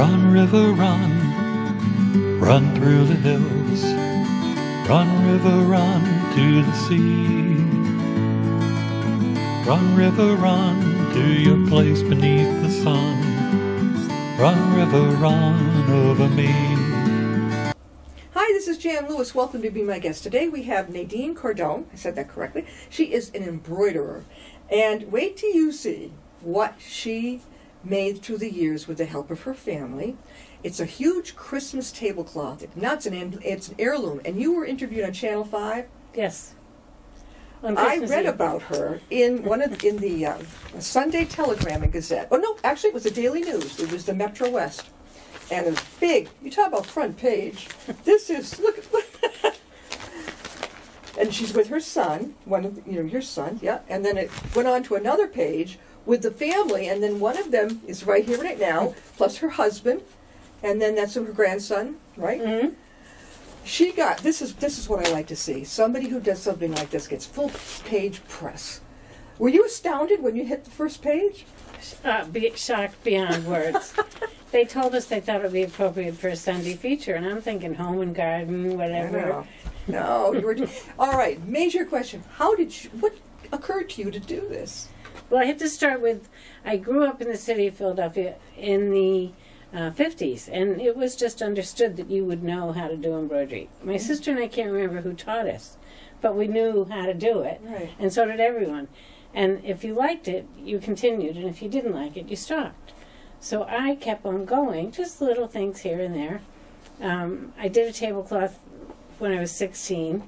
Run, river, run, run through the hills. Run, river, run to the sea. Run, river, run to your place beneath the sun. Run, river, run over me. Hi, this is Jan Lewis. Welcome to be my guest. Today we have Nadine Cordon. I said that correctly. She is an embroiderer. And wait till you see what she made through the years with the help of her family. It's a huge Christmas tablecloth. It's an heirloom. And you were interviewed on Channel 5? Yes. I read about her in the Sunday Telegram and Gazette. Oh no, actually it was the Daily News. It was the Metro West. And it was big. You talk about front page. This is, look. And she's with her son, your son, yeah. And then it went on to another page with the family, and then one of them is right here right now, plus her husband, and then that's her grandson, right? Mm-hmm. She got, this is what I like to see. Somebody who does something like this gets full page press. Were you astounded when you hit the first page? Shocked beyond words. They told us they thought it would be appropriate for a Sunday feature, and I'm thinking home and garden, whatever. No, you were. All right, major question. What occurred to you to do this? Well, I have to start with, I grew up in the city of Philadelphia in the 50s, and it was just understood that you would know how to do embroidery. My sister and I can't remember who taught us, but we knew how to do it, right. And so did everyone. And if you liked it, you continued, and if you didn't like it, you stopped. So I kept on going, just little things here and there. I did a tablecloth when I was 16,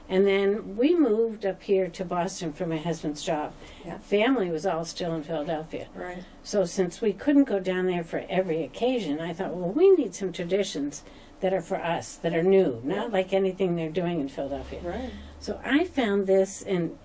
and then we moved up here to Boston for my husband's job. Yeah. Family was all still in Philadelphia. Right. So since we couldn't go down there for every occasion, I thought, well, we need some traditions that are for us, that are new, not like anything they're doing in Philadelphia. Right. So I found this in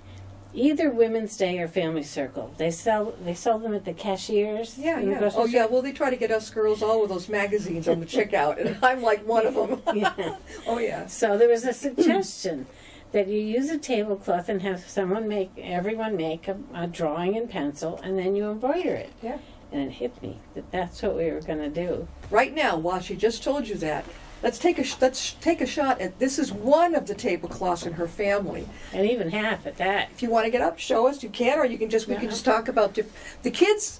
either Women's Day or Family Circle. They sold them at the cashiers. Yeah, yeah. Oh, yeah. Well, they try to get us girls all with those magazines on the checkout, and I'm like one of them. Yeah. Oh, yeah. So there was a suggestion that you use a tablecloth and have everyone make a drawing in pencil, and then you embroider it. Yeah. And it hit me that that's what we were going to do. Right now, while she just told you that, let's take a shot at, this is one of the tablecloths in her family. And even half at that. If you want to get up, show us, you can, or you can just, we can just talk about, the kids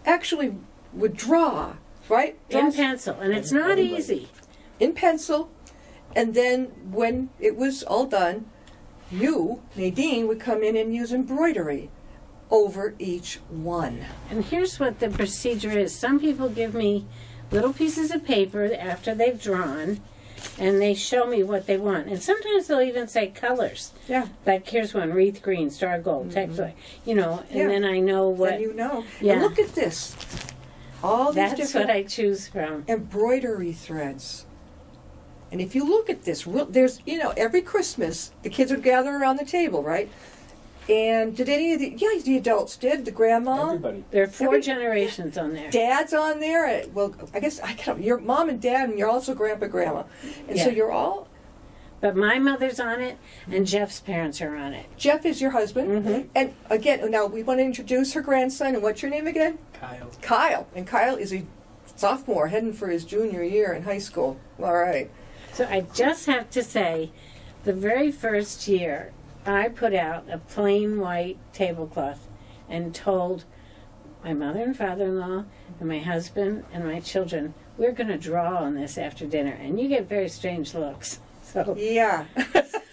actually would draw, right? In pencil, and it's not easy. In pencil, and then when it was all done, you, Nadine, would come in and use embroidery over each one. And here's what the procedure is. Some people give me little pieces of paper after they've drawn, and they show me what they want. And sometimes they'll even say colors. Yeah. Like here's one, wreath green, star gold, and then I know what. Then you know. Yeah. And look at this. All these That's different what I choose from. embroidery threads. And if you look at this, there's, every Christmas, the kids would gather around the table, right? And did any of the adults did, the grandma? Everybody. There are four generations on there. Dad's on there. Well, I guess, your mom and dad, and you're also grandpa, grandma. And so you're all... But my mother's on it, and Jeff's parents are on it. Jeff is your husband. Mm-hmm. And again, now we want to introduce her grandson. And what's your name again? Kyle. Kyle. And Kyle is a sophomore heading for his junior year in high school. All right. So I just have to say, the very first year, I put out a plain white tablecloth and told my mother and father-in-law and my husband and my children, we're going to draw on this after dinner. And you get very strange looks. So yeah.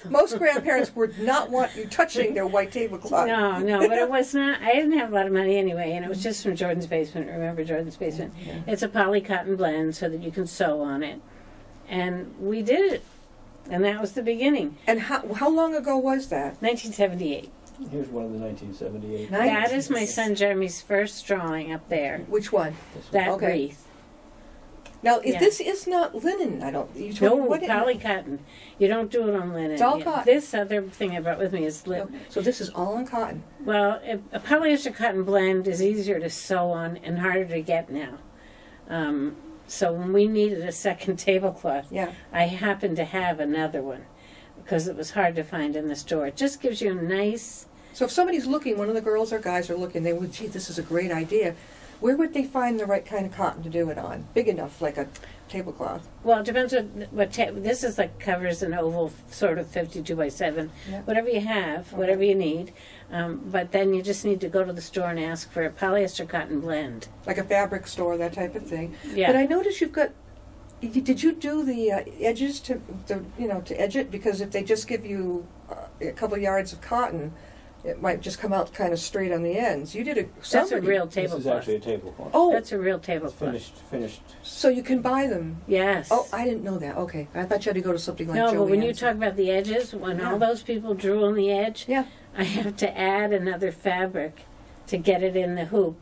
Most grandparents would not want you touching their white tablecloth. No, but it was not. I didn't have a lot of money anyway, and it was just from Jordan's Basement. Remember Jordan's Basement? Yeah. It's a poly cotton blend so that you can sew on it. And we did it. And that was the beginning. And how long ago was that? 1978. Here's one of the 1978. That is my son Jeremy's first drawing up there. Which one? That wreath. Now, this is not linen, poly cotton. You don't do it on linen. It's all cotton. This other thing I brought with me is linen. So this is all on cotton. Well, a polyester cotton blend is easier to sew on and harder to get now. So when we needed a second tablecloth, I happened to have another one because it was hard to find in the store. It just gives you a nice... So if somebody's looking, one of the girls or guys are looking, they would, gee, this is a great idea. Where would they find the right kind of cotton to do it on? Big enough, like a tablecloth. Well, it depends this is like covers an oval sort of 52 by 7, Yeah. whatever you have, whatever you need. But then you just need to go to the store and ask for a polyester cotton blend. Like a fabric store, that type of thing. Yeah. But I noticed you've got. Did you do the edges to edge it? Because if they just give you a couple yards of cotton, it might just come out kind of straight on the ends. You did That's a real This tablecloth. is actually a tablecloth. Oh, That's a real It's tablecloth. finished. so you can buy them. Yes. Oh, I didn't know that. Okay, I thought you had to go to something like No, but when you Joann's. talk about the edges, when Yeah. all those people drew on the edge, Yeah. I have to add another fabric to get it in the hoop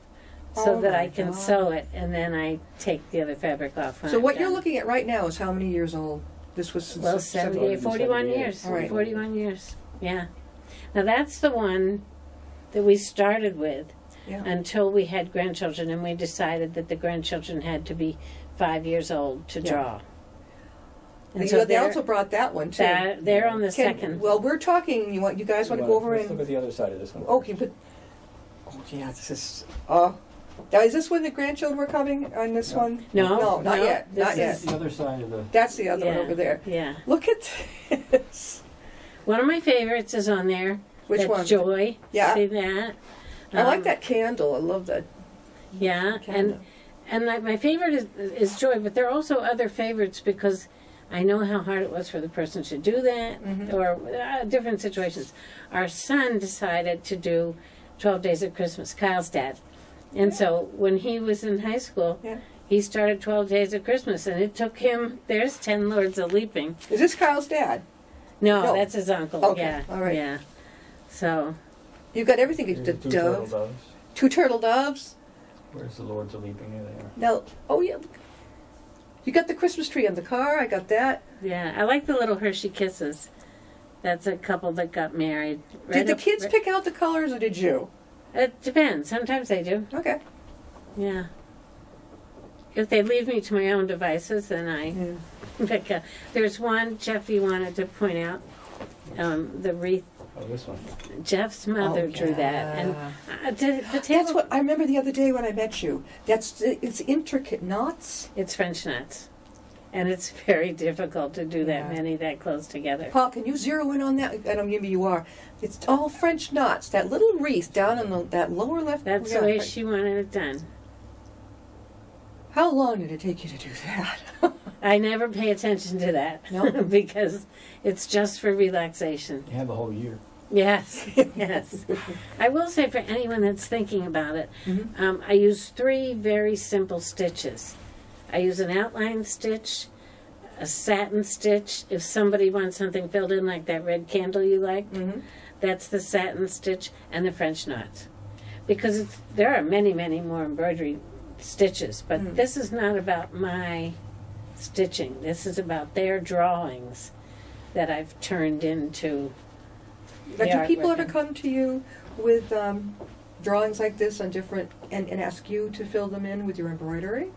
so Oh that my I can God. sew it, and then I take the other fabric off. when So I'm what you're done. looking at right now is how many years old? This was since Well, 78. 41 years. All right. 41 years. Yeah. Now that's the one that we started with Yeah. until we had grandchildren, and we decided that the grandchildren had to be 5 years old to Yeah. draw. And They, so they they're, also brought that one too. they're on the Can- second. Well, we're talking. You guys want to go over Let's look and? at the other side of this one. Oh, can you put? Oh yeah, this is. Now is this when the grandchildren were coming on this No. one? No, no, not no, yet, this not is- yet. The other side of the. That's the other one Yeah, over there. Yeah. Look at this. One of my favorites is on there. Which That's one? Joy. Yeah. See that? I like that candle. I love that Yeah, candle. and like my favorite is Joy, but there are also other favorites because I know how hard it was for the person to do that, Mhm. or different situations. Our son decided to do 12 Days of Christmas, Kyle's dad. And so when he was in high school, Yeah. he started 12 Days of Christmas, and it took him, there's 10 Lords of Leaping. Is this Kyle's dad? No, No. that's his uncle. Okay, Yeah, all right. yeah. So, You've got everything. The Two turtle dove, doves. 2 turtle doves. Where's the Lords of Leaping? Here they are. Now, oh yeah, look. You got the Christmas tree on the car. I got that. yeah, I like the little Hershey Kisses. That's a couple that got married. Did the kids pick out the colors, or did you? It depends. Sometimes they do. Okay. Yeah. If they leave me to my own devices, then I pick up. There's one Jeffy wanted to point out. The wreath. Oh, this one. Jeff's mother Oh, drew that, and the That's table. what I remember the other day when I met you. It's intricate knots. It's French knots, and it's very difficult to do that Yeah. many that close together. Paul, can you zero in on that? I don't maybe you are. It's all French knots. That little wreath down in that lower left. That's yeah, the way right. she wanted it done. How long did it take you to do that? I never pay attention to that No? because it's just for relaxation. You have a whole year. Yes, yes. I will say for anyone that's thinking about it, Mhm. I use 3 very simple stitches. I use an outline stitch, a satin stitch. If somebody wants something filled in like that red candle you like, Mm-hmm. that's the satin stitch, and the French knots. Because there are many, many more embroidery stitches, but Mm. this is not about my stitching. This is about their drawings that I've turned into. Now, the do people artwork. ever come to you with drawings like this on different and ask you to fill them in with your embroidery?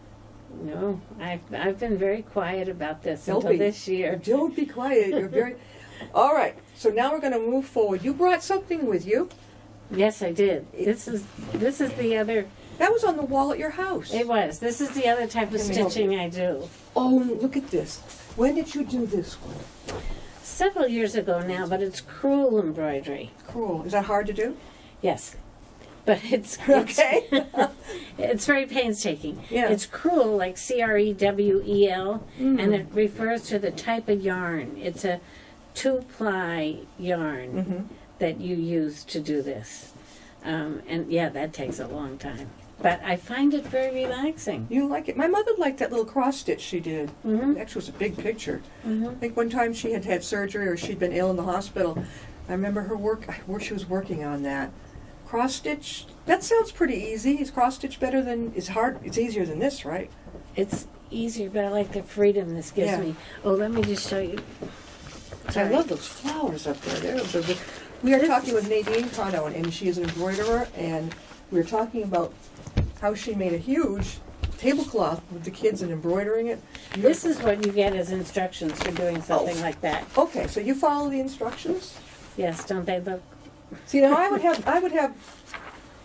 No, I've been very quiet about this Don't until be. this year. Don't be quiet. You're very. All right. So now we're going to move forward. You brought something with you. Yes, I did. This is the other. That was on the wall at your house. It was. This is the other type of Let me help stitching I do. Oh, look at this. When did you do this one? Several years ago now, but it's crewel embroidery. Cool. Is that hard to do? Yes, but it's Okay. it's very painstaking. Yeah. It's crewel, like Crewel, Mm. and it refers to the type of yarn. It's a 2-ply yarn Mm-hmm. that you use to do this. And yeah, that takes a long time. But I find it very relaxing. You like it? My mother liked that little cross stitch she did. Mm-hmm. It actually was a big picture. I Mm-hmm. think one time she had had surgery or she'd been ill in the hospital. I remember her where she was working on that. Cross stitch, that sounds pretty easy. Is cross stitch better than, it's hard, it's easier than this, right? It's easier, but I like the freedom this gives Yeah. me. Oh, let me just show you. I love those flowers up there. We are talking with Nadine Cordon, and she is an embroiderer, and we were talking about how she made a huge tablecloth with the kids and embroidering it. This is what you get as instructions for doing something like that. Okay, so you follow the instructions? Yes, don't they look? See, now I would have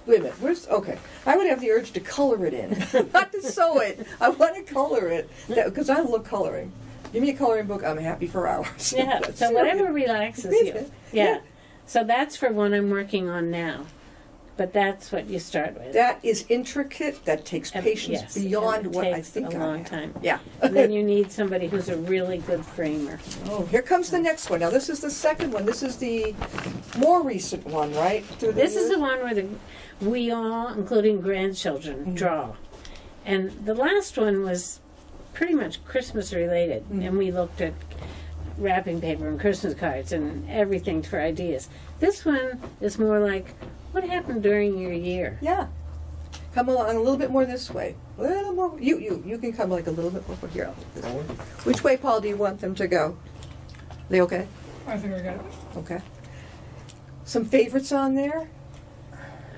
Wait a minute. Where's okay? I would have the urge to color it in, not to sew it. I want to color it because I love coloring. Give me a coloring book. I'm happy for hours. Yeah. So whatever relaxes you. Yeah. So that's for one I'm working on now. But that's what you start with. That is intricate. That takes patience Yes, beyond and it what I takes think a I long have. time. Yeah. And then you need somebody who's a really good framer. Oh, here comes the next one. Now this is the second one. This is the more recent one, right? This is the one where we all, including grandchildren, draw. And the last one was pretty much Christmas related. And we looked at wrapping paper and Christmas cards and everything for ideas. This one is more like, what happened during your year? Yeah. Come along a little bit more this way. A little more. You can come like a little bit more here. This way. Which way, Paul, do you want them to go? They okay? I think I got it. Okay. Some favorites on there?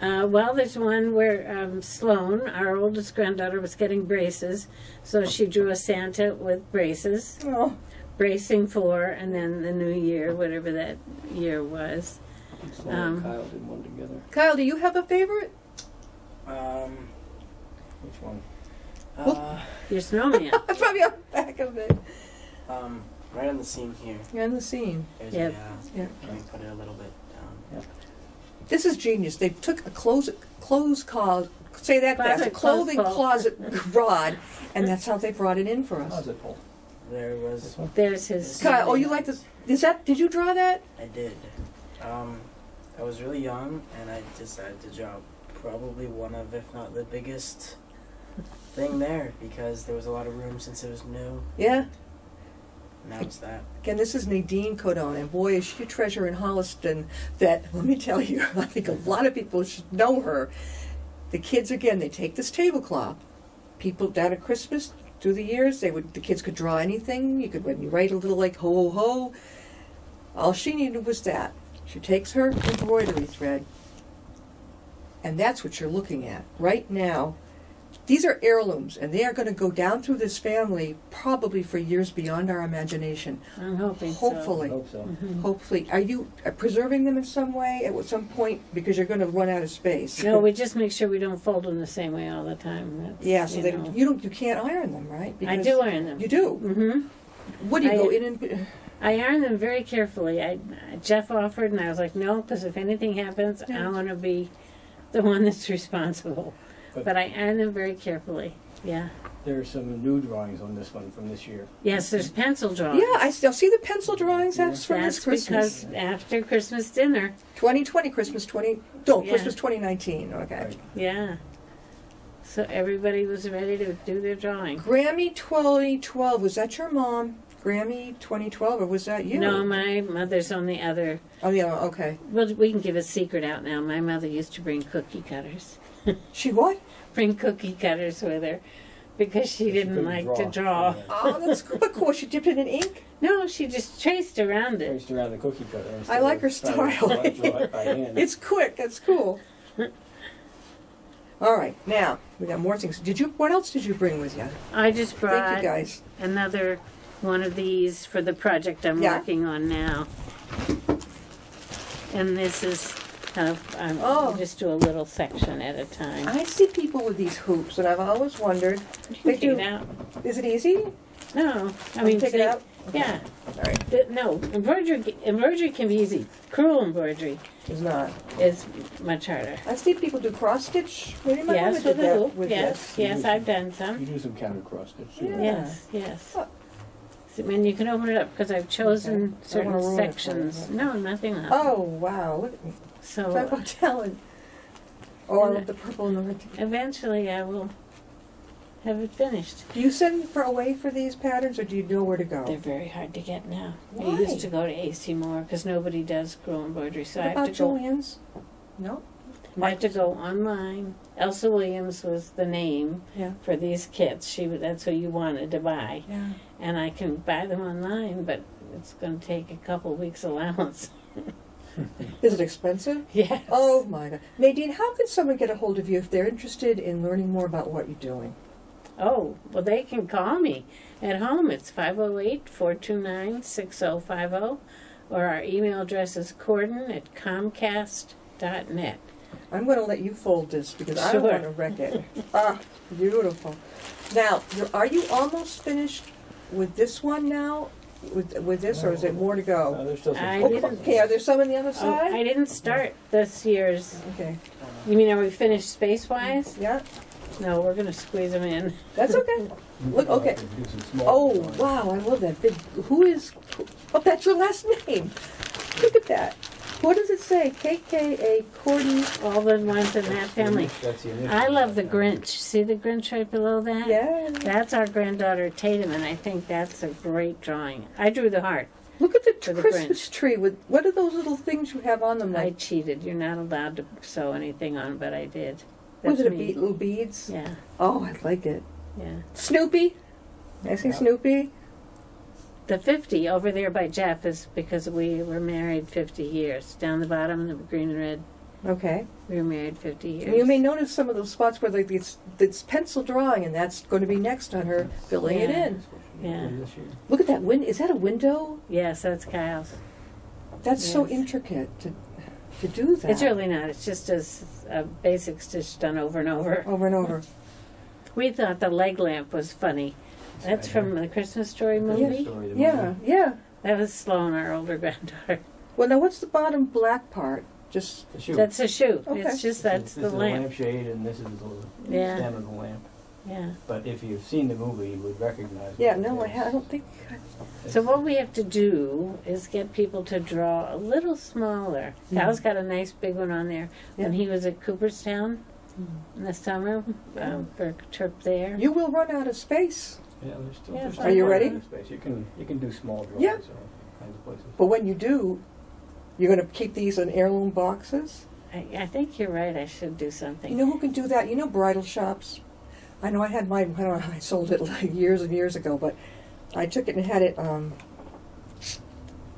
Well, there's one where Sloan, our oldest granddaughter, was getting braces. So she drew a Santa with braces. Oh. Bracing for, and then the new year, whatever that year was. So Kyle did one together. Kyle, do you have a favorite? Which one? Your snowman. That's probably on the back of it. Right on the seam here. You're on the scene. There's Yeah. Yeah. Can we put it a little bit down? This is genius. They took a clothes closet, say that fast, a clothing closet rod, and that's how they brought it in for us. How's it pull? There was. There's his. Kyle, oh, you like this? Did you draw that? I did. I was really young, and I decided to draw probably one of, if not the biggest thing there, because there was a lot of room since it was new. Yeah. Now it's that. Again, this is Nadine Cordon, and boy, is she a treasure in Holliston that, let me tell you, I think a lot of people should know her. The kids, again, they take this tablecloth. People down at Christmas, through the years, the kids could draw anything. You could write a little like ho ho ho. All she needed was that. She takes her embroidery thread, and that's what you're looking at right now. These are heirlooms, and they are going to go down through this family probably for years beyond our imagination. I'm hoping Hopefully. I hope so. Hopefully. Are you preserving them in some way at some point? Because you're going to run out of space. No, we just make sure we don't fold them the same way all the time. That's, Yeah, so know. you can't iron them, right? I do iron them. You do? Mm-hmm. What do you go in and... I iron them very carefully. Jeff offered, and I was like, no, because if anything happens, I want to be the one that's responsible. But I iron them very carefully. Yeah. There are some new drawings on this one from this year. Yes, there's pencil drawings. Yeah, I still see the pencil drawings. That's from this That's Christmas. because after Christmas dinner. 2020, Christmas 20... No, Yeah. Christmas 2019. Okay. Right. Yeah. So everybody was ready to do their drawing. Grammy 2012. Was that your mom? Grammy 2012, or was that you? No, my mother's on the other. Oh, yeah, okay. Well, we can give a secret out now. My mother used to bring cookie cutters. She what? Bring cookie cutters with her because she didn't couldn't like to draw. draw. Oh, that's cool. She dipped it in ink? No, she just traced around it. Traced around the cookie cutter. I like her instead of style. trying to draw it by hand. It's quick. That's cool. All right, now we got more things. What else did you bring with you? I just brought Thank you, guys. another one of these for the project I'm Yeah. working on now. And this is kind of, Oh. just do a little section at a time. I see people with these hoops, and I've always wondered. They Take do. it out. Is it easy? No, I mean, take it see, out. Yeah. All right. No, embroidery can be easy. Crewel embroidery It's not. is much harder. I see people do cross stitch. Maybe my mother Yes, did with a that hoop. with Yes, this. yes, I've done You some. do some counter cross stitch too. Yeah. Yes, yes. Oh. So, I mean, you can open it up because I've chosen Okay. I don't certain wanna ruin it for you, sections. yeah. No, nothing else. Oh wow! Look at me. Talk So about talent. Or And the purple and the red. eventually I will have it finished. Do you send away for these patterns, or do you know where to go? They're very hard to get now. Why? I used to go to AC Moore because nobody does crewel embroidery, so What I about have to go. Julian's? No. I have to go online. Elsa Williams was the name Yeah. for these kits. That's who you wanted to buy, Yeah. and I can buy them online, but it's going to take a couple weeks allowance. Is it expensive? Yes. Oh my God, Nadine, how can someone get a hold of you if they're interested in learning more about what you're doing? Oh, well, they can call me at home. It's 508-429-6050, or our email address is cordon@comcast.net. I'm going to let you fold this because I don't Sure. want to wreck it. Ah, beautiful. Now, are you almost finished with this one now? With this, or is it more to go? There's still some. I Oh, didn't- okay, are there some on the other Oh, side? I didn't start this year's. Okay, You mean, are we finished space-wise? yeah, No, we're going to squeeze them in. that's okay. Look, okay. Do some small Oh, drawings. wow, I love that. Big, oh, that's your last name. Look at that. What does it say? KKA Cordon. All the ones in that family. That's the initial. I love the Grinch. See the Grinch right below that? Yeah. That's our granddaughter Tatum, and I think that's a great drawing. I drew the heart. Look at the For the Christmas tree with, what are those little things you have on them? I Like, cheated. You're not allowed to sew anything on, but I did. was That's it me. little beads? Yeah, Oh, I like it. yeah. Snoopy. I see Yeah. Snoopy. The 50 over there by Jeff is because we were married 50 years. Down the bottom in the green and red, Okay. we were married 50 years. And you may notice some of those spots where like it's pencil drawing, and that's going to be next on her filling it Yeah. in. Yeah. This year. Look at that window. Is that a window? Yes, that's Kyle's. That's so Yes. intricate to do that. It's really not. It's just a basic stitch done over and over. Over and over. We thought the leg lamp was funny. That's from the Christmas Story movie. Story, the Yeah, movie. yeah. That was Sloan, our older granddaughter. Well, now what's the bottom black part? Just The shoe. That's a shoe. Okay. It's just that's This the is lamp. the lampshade, and this is the Yeah. stem of the lamp. Yeah. But if you've seen the movie, you would recognize. yeah. what No, it is. I don't think. So what we have to do is get people to draw a little smaller. Mhm. Cal's got a nice big one on there. When Yeah. he was at Cooperstown in the summer for a trip there. You will run out of space. Yeah, there's still. Yeah, there's Are you still ready? plenty of space. You can do small drawings. Yeah. Or kinds of places. But when you do, you're going to keep these in heirloom boxes. I think you're right. I should do something. You know who can do that? You know bridal shops? I know I had mine, I don't know how I sold it like years and years ago, but I took it and had it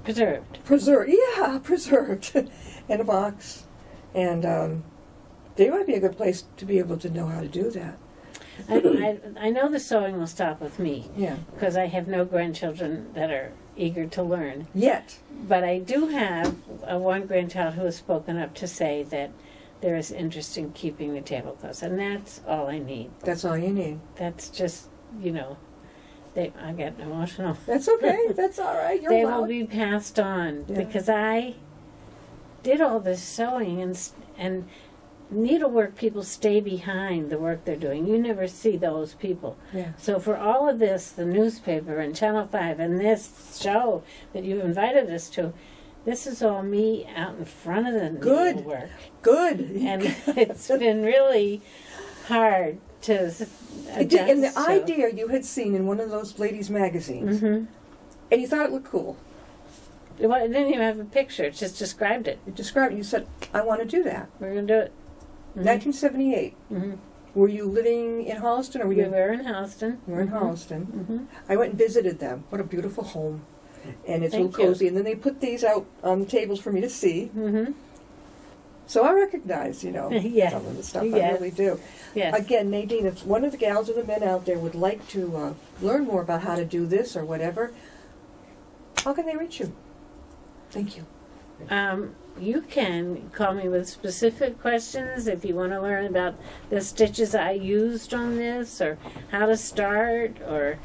Preserved. preserved. Yeah, preserved in a box. And they might be a good place to be able to know how to do that. I know the sewing will stop with me Yeah. because I have no grandchildren that are eager to learn. Yet. But I do have one grandchild who has spoken up to say that there is interest in keeping the tablecloths, and that's all I need. That's all you need. That's just, I get emotional. That's okay. That's all right. You're They allowed. will be passed on Yeah. because I did all this sewing and needlework people stay behind the work they're doing. You never see those people. Yeah. So for all of this, the newspaper and Channel 5 and this show that you've invited us to, this is all me out in front of the Good. needlework. Good. And it's been really hard to adjust And the to. idea you had seen in one of those ladies' magazines, Mm-hmm. and you thought it looked cool. It didn't even have a picture. It just described it. You described it. You said, I want to do that. We're going to do it. 1978. Mm-hmm. Were you living in Holliston, or were We you? were in Houston. You were in Mhm. Holliston. Mm-hmm. I went and visited them. What a beautiful home. And it's Thank real cozy. And then they put these out on the tables for me to see. Mm-hmm. So I recognize, Yes. some of the stuff. I Yes. really do. Yes. Again, Nadine, if one of the gals or the men out there would like to learn more about how to do this or whatever, how can they reach you? Thank you. You can call me with specific questions if you want to learn about the stitches I used on this or how to start or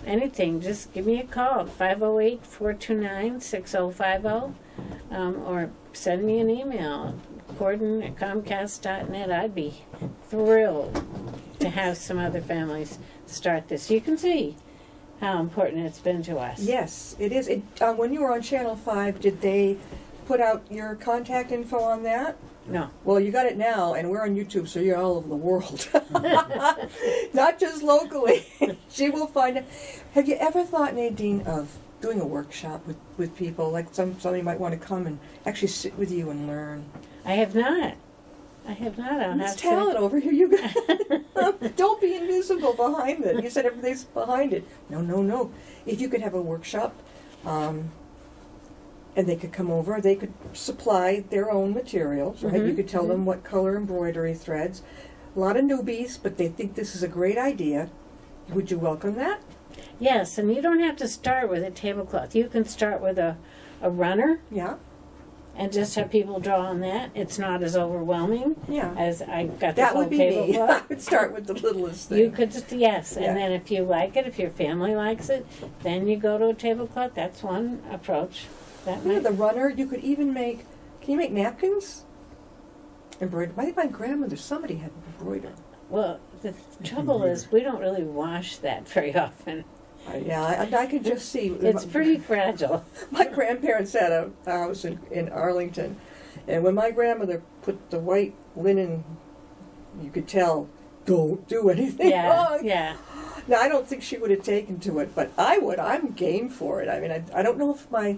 anything. Just give me a call, 508-429-6050, or send me an email, Cordon@comcast.net. I'd be thrilled to have some other families start this. You can see how important it's been to us. Yes, it is. When you were on Channel 5, did they put out your contact info on that? No. Well, you got it now, and we're on YouTube, so you're all over the world. Not just locally. She will find it. Have you ever thought, Nadine, of doing a workshop with people? Like somebody might want to come and actually sit with you and learn. I have not. I'll There's have talent over here. You got Don't be invisible behind it. You said everything's behind it. No. If you could have a workshop, and they could come over, they could supply their own materials, right? Mhm, You could tell them what color embroidery threads. A lot of newbies, but they think this is a great idea. Would you welcome that? Yes, and you don't have to start with a tablecloth. You can start with a runner, Yeah. and just have people draw on that. It's not as overwhelming Yeah. as I've got this That whole would be me. I tablecloth. would start with the littlest thing. You could just, yes, Yeah. and then if you like it, if your family likes it, then you go to a tablecloth. That's one approach. That You know, might, the runner, you could even make, can you make napkins? Embroider. I think my grandmother, somebody had embroidered. well, the trouble is we don't really wash that very often. Yeah, I can just see. It's pretty fragile. My grandparents had a house in Arlington, and when my grandmother put the white linen, you could tell, don't do anything Yeah, wrong. yeah. Now, I don't think she would have taken to it, but I would. I'm game for it. I mean, I don't know if my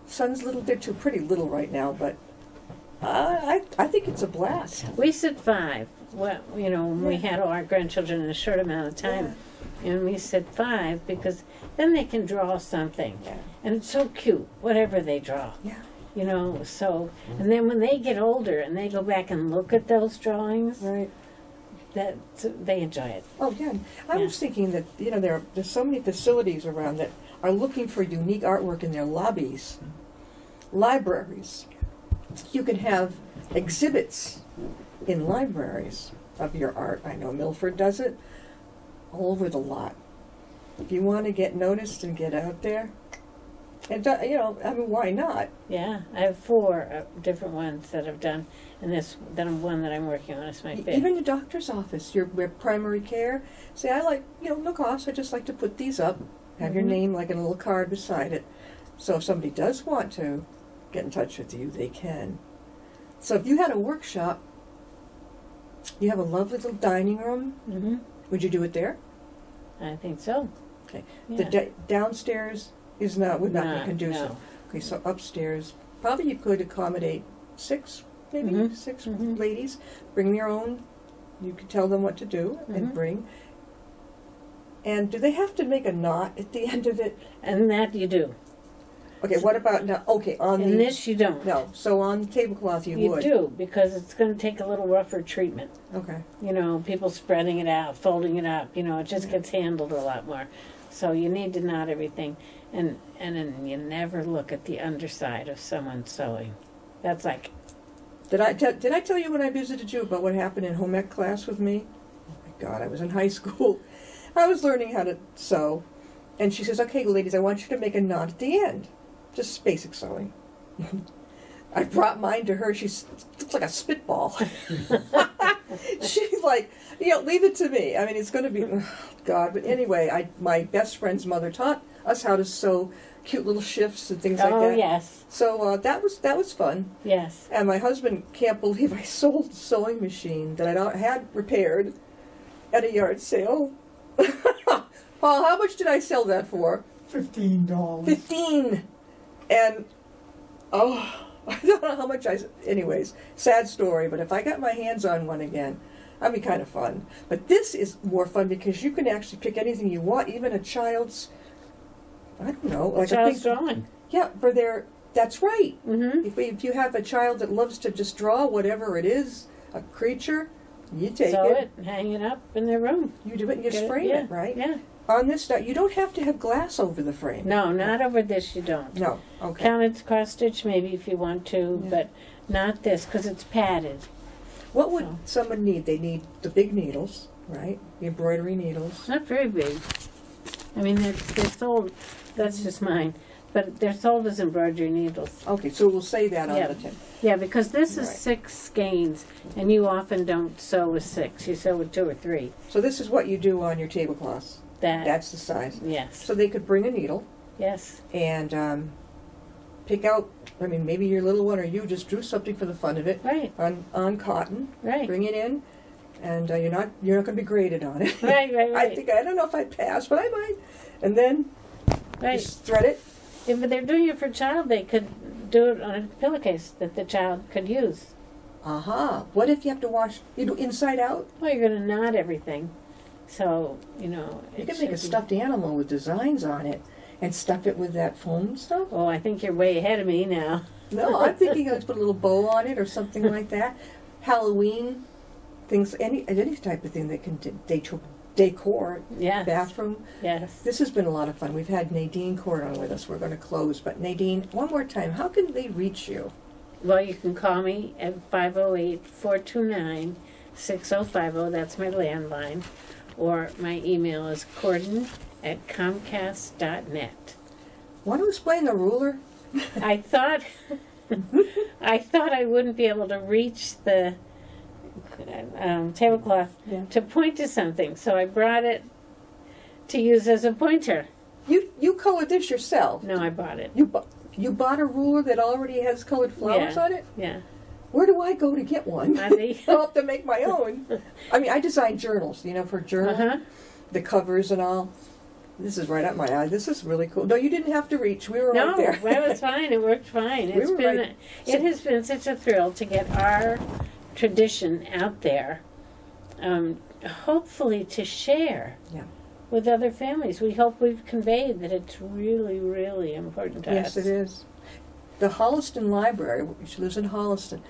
son's little, they're too pretty little right now, but I think it's a blast. We said 5. Well, you know, when we had all our grandchildren in a short amount of time. And we said 5 because then they can draw something. Yeah. And it's so cute, whatever they draw. Yeah. You know, so, and then when they get older and they go back and look at those drawings, Right. that they enjoy it. Oh, yeah. I was thinking that, you know, there's so many facilities around that are looking for unique artwork in their lobbies, libraries. You can have exhibits in libraries of your art. I know Milford does it all over the lot. If you want to get noticed and get out there, and you know, I mean, why not? Yeah, I have 4 different ones that I've done, and this one that I'm working on is my fifth. Even your doctor's office, your primary care. Say, I like, you know, no cost. I just like to put these up. Have your name like in a little card beside it. So if somebody does want to get in touch with you, they can. So if you had a workshop, you have a lovely little dining room. Mm-hmm. Would you do it there? I think so. Okay. Yeah. The downstairs would not be conducive. No. Okay, so upstairs, probably you could accommodate 6, maybe Mhm. 6 Mhm. ladies. Bring their own. You could tell them what to do and Mhm. bring. And do they have to make a knot at the end of it? And that you do. Okay, what about now? Okay, on In the this you don't. no. So on the tablecloth you would. do, because it's going to take a little rougher treatment. Okay. You know, people spreading it out, folding it up, you know, it just Yeah. gets handled a lot more. So you need to knot everything. And then you never look at the underside of someone sewing. That's like, Did I tell you when I visited you about what happened in home ec class with me? Oh my God, I was in high school. I was learning how to sew, and she says, "Okay, ladies, I want you to make a knot at the end, just basic sewing." I brought mine to her. She looks like a spitball. She's like, you know, leave it to me. I mean, it's going to be, oh, God. But anyway, my best friend's mother taught us how to sew cute little shifts and things like oh that. yes, So that was fun. yes. And my husband can't believe I sold a sewing machine that I had repaired at a yard sale. Paul, how much did I sell that for? $15. 15. And oh, I don't know how much anyways, sad story, but if I got my hands on one again, that'd be kind of fun. But this is more fun because you can actually pick anything you want, even a child's, I don't know, like Child's drawing. Yeah, for their, that's right. Mm-hmm. If you have a child that loves to just draw whatever it is, a creature, you take Sew it, it, hang it up in their room. you do it, and you Get frame yeah, it, right? Yeah. On this stuff, you don't have to have glass over the frame. No, not over this you don't. No, okay. Counted cross stitch maybe if you want to, Yeah. but not this because it's padded. What would So. someone need? They need the big needles, right? The embroidery needles. Not very big. I mean, they're sold, that's just mine, but they're sold as embroidery needles. Okay, so we'll say that on Yeah. the tip. Yeah, because this is Right. 6 skeins, and you often don't sew with 6. You sew with 2 or 3. So this is what you do on your tablecloths. That, That's the size. yes, So they could bring a needle yes, and pick out, I mean, maybe your little one or you just drew something for the fun of it right, on cotton. right, Bring it in, and you're not going to be graded on it. right, right, right, I don't know if I'd pass, but I might. And then right. just thread it. If they're doing it for a child, they could do it on a pillowcase that the child could use. Aha! What if you have to wash? You do inside out. Well, you're going to knot everything, so you know. You it can make a should be- stuffed animal with designs on it, and stuff it with that foam stuff. Oh, I think you're way ahead of me now. No, I'm thinking let's put a little bow on it or something like that. Halloween things, any type of thing that can decor Yes, bathroom. yes. This has been a lot of fun. We've had Nadine Cordon with us. We're going to close, but Nadine, one more time, how can they reach you? Well, you can call me at 508-429-6050. That's my landline. Or my email is cordon@comcast.net. Want to explain the ruler? I thought I wouldn't be able to reach the tablecloth to point to something, so I brought it to use as a pointer. You colored this yourself? No, I bought it. You bought a ruler that already has colored flowers on it? Yeah. Where do I go to get one? I'll have to make my own. I mean, I design journals, for journals, the covers and all. This is right up my alley. This is really cool. No, you didn't have to reach. We were right there. No, it was fine. It worked fine. It has been such a thrill to get our tradition out there, hopefully to share with other families. We hope we've conveyed that it's really, really important to us. Yes, it is. The Holliston Library, which lives in Holliston,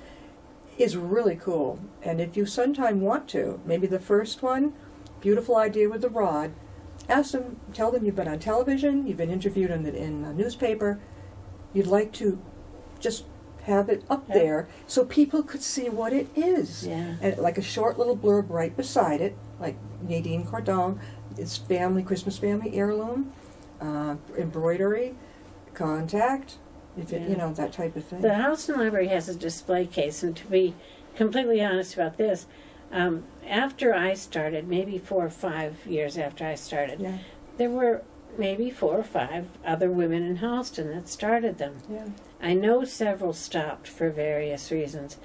is really cool. And if you sometime want to, maybe the first one, beautiful idea with the rod, ask them, tell them you've been on television, you've been interviewed in a newspaper, you'd like to just have it up there so people could see what it is. Yeah. And like a short little blurb right beside it, like Nadine Cordon, it's Christmas family heirloom, embroidery, contact, if it, that type of thing. The Holliston Library has a display case, and to be completely honest about this, after I started, maybe 4 or 5 years after I started, there were maybe 4 or 5 other women in Holliston that started them. Yeah. I know several stopped for various reasons.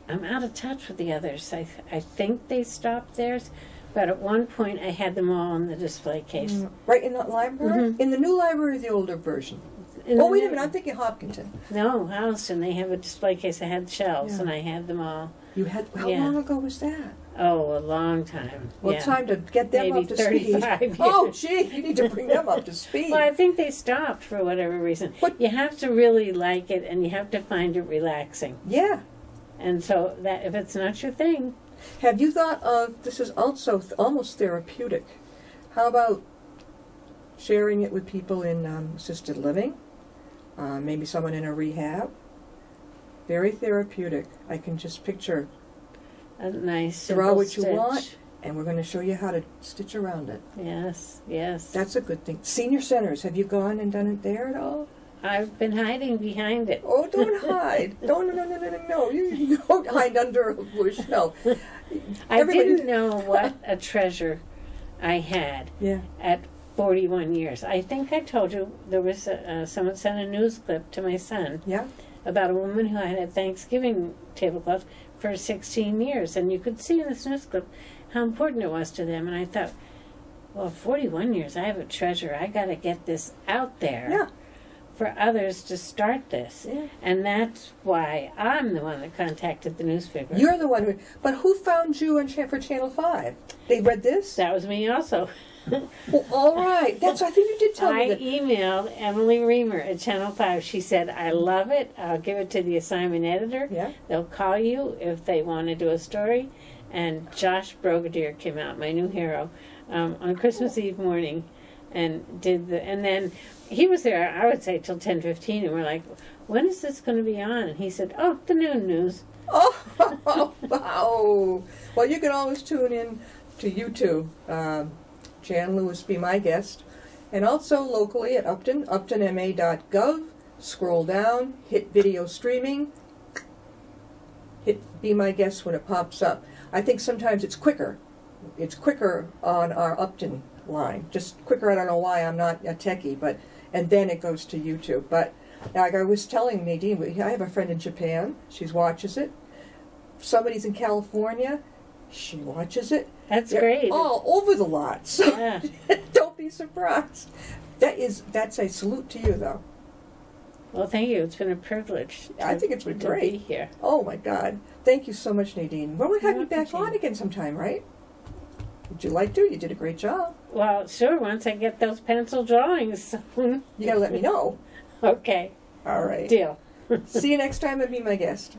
I'm out of touch with the others. I think they stopped theirs, but at one point I had them all in the display case. Right in the library? In the new library or the older version? Wait a minute, I'm thinking Hopkinton. No, Holliston, they have a display case that had shelves, and I had them all. You had, how long ago was that? Oh, a long time. Well, it's time to get them Maybe up to speed. 35 years. Oh, gee, you need to bring them up to speed. Well, I think they stopped for whatever reason. You have to really like it, and you have to find it relaxing. Yeah. And so that if it's not your thing. Have you thought of, this is also almost therapeutic, how about sharing it with people in assisted living? Maybe someone in a rehab? Very therapeutic. I can just picture A nice draw what stitch. you want, and we're going to show you how to stitch around it. Yes, yes. That's a good thing. Senior centers, have you gone and done it there at all? I've been hiding behind it. Oh, don't hide. No. You don't hide under a bush. No. I didn't know what a treasure I had at 41 years. I think I told you there was someone sent a news clip to my son about a woman who had a Thanksgiving tablecloth for 16 years. And you could see in this news clip how important it was to them. And I thought, well, 41 years, I have a treasure. I got to get this out there for others to start this. Yeah. And that's why I'm the one that contacted the newspaper. You're the one but who found you for Channel 5? They read this? That was me also. Well, all right. I think you did tell me that. I emailed Emily Reamer at Channel 5. She said, I love it. I'll give it to the assignment editor. Yeah. They'll call you if they want to do a story. And Josh Brigadier came out, my new hero, on Christmas Eve morning and did and then he was there, I would say, till 10:15, and we're like, when is this going to be on? And he said, oh, the noon news. Oh, wow. Well, you can always tune in to YouTube. Jan Lewis, Be My Guest. And also locally at Upton, uptonma.gov. Scroll down, hit video streaming, hit Be My Guest when it pops up. I think sometimes it's quicker. It's quicker on our Upton line. Just quicker, I don't know why, I'm not a techie, and then it goes to YouTube. But like I was telling Nadine, I have a friend in Japan. She watches it. Somebody's in California. She watches it. That's They're great. all over the lot. So don't be surprised. That's a salute to you, though. Well, thank you. It's been a privilege. I think it's been great. To be here. Oh my God! Thank you so much, Nadine. Well, we'll have you back on again sometime, right? Would you like to? You did a great job. Well, sure. Once I get those pencil drawings. You gotta let me know. Okay. All right. Deal. See you next time and Be My Guest.